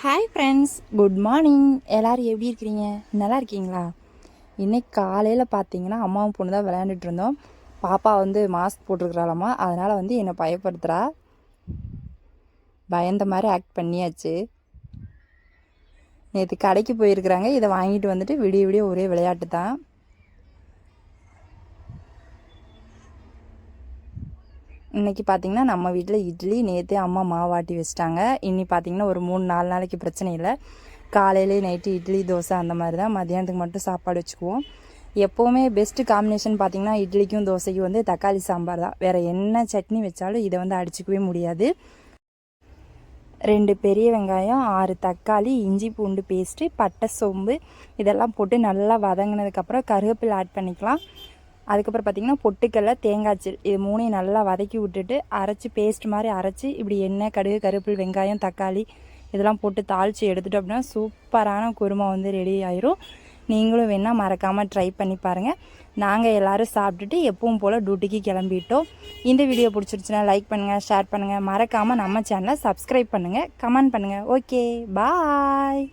Hi friends, good morning. எல்லோரும் எப்படி இருக்கிறீங்க? நல்லா இருக்கீங்களா? இன்றைக்கி காலையில் பார்த்தீங்கன்னா அம்மாவும் பொண்ணு தான் விளையாண்டுட்டு இருந்தோம். பாப்பா வந்து மாஸ்க் போட்டிருக்கிறாளாம்மா, அதனால் வந்து என்னை பயப்படுத்துகிறா. பயந்த மாதிரி ஆக்ட் பண்ணியாச்சு. நேற்று கடைக்கு போயிருக்கிறாங்க. இதை வாங்கிட்டு வந்துட்டு விடிய விடிய ஒரே விளையாட்டு தான். இன்றைக்கி பார்த்திங்கன்னா நம்ம வீட்டில் இட்லி நேற்றே அம்மா மாவாட்டி வச்சிட்டாங்க. இன்னி பார்த்திங்கன்னா ஒரு 3-4 நாளைக்கு பிரச்சனை இல்லை. காலையிலே நைட்டு இட்லி தோசை அந்த மாதிரி தான். மதியானத்துக்கு மட்டும் சாப்பாடு வச்சுக்குவோம். எப்போவுமே பெஸ்ட்டு காம்பினேஷன் பார்த்திங்கன்னா இட்லிக்கும் தோசைக்கும் வந்து தக்காளி சாம்பார் தான். வேறு என்ன சட்னி வச்சாலும் இதை வந்து அடிச்சிக்கவே முடியாது. 2 பெரிய வெங்காயம், 6 தக்காளி, இஞ்சி பூண்டு பேஸ்ட்டு, பட்டை சோம்பு இதெல்லாம் போட்டு நல்லா வதங்கினதுக்கப்புறம் கருவேப்பிலை ஆட் பண்ணிக்கலாம். அதுக்கப்புறம் பார்த்திங்கன்னா பொட்டுக்கடலை, தேங்காய்ச்சல் இது 3ஐயும் நல்லா வதக்கி விட்டுட்டு அரைச்சி பேஸ்ட் மாதிரி அரைச்சி இப்படி எண்ணெய், கடுகு, கருவேப்பிலை, வெங்காயம், தக்காளி இதெல்லாம் போட்டு தாளித்து எடுத்துட்டோம் அப்படின்னா சூப்பரான குருமா வந்து ரெடி ஆயிரும். நீங்களும் வேணால் மறக்காமல் ட்ரை பண்ணி பாருங்கள். நாங்கள் எல்லோரும் சாப்பிட்டுட்டு எப்பவும் போல் டியூட்டிக்கு கிளம்பிட்டோம். இந்த வீடியோ பிடிச்சிருச்சுன்னா லைக் பண்ணுங்கள், ஷேர் பண்ணுங்கள். மறக்காமல் நம்ம சேனலை சப்ஸ்கிரைப் பண்ணுங்கள், கமெண்ட் பண்ணுங்கள். ஓகே, பாய்.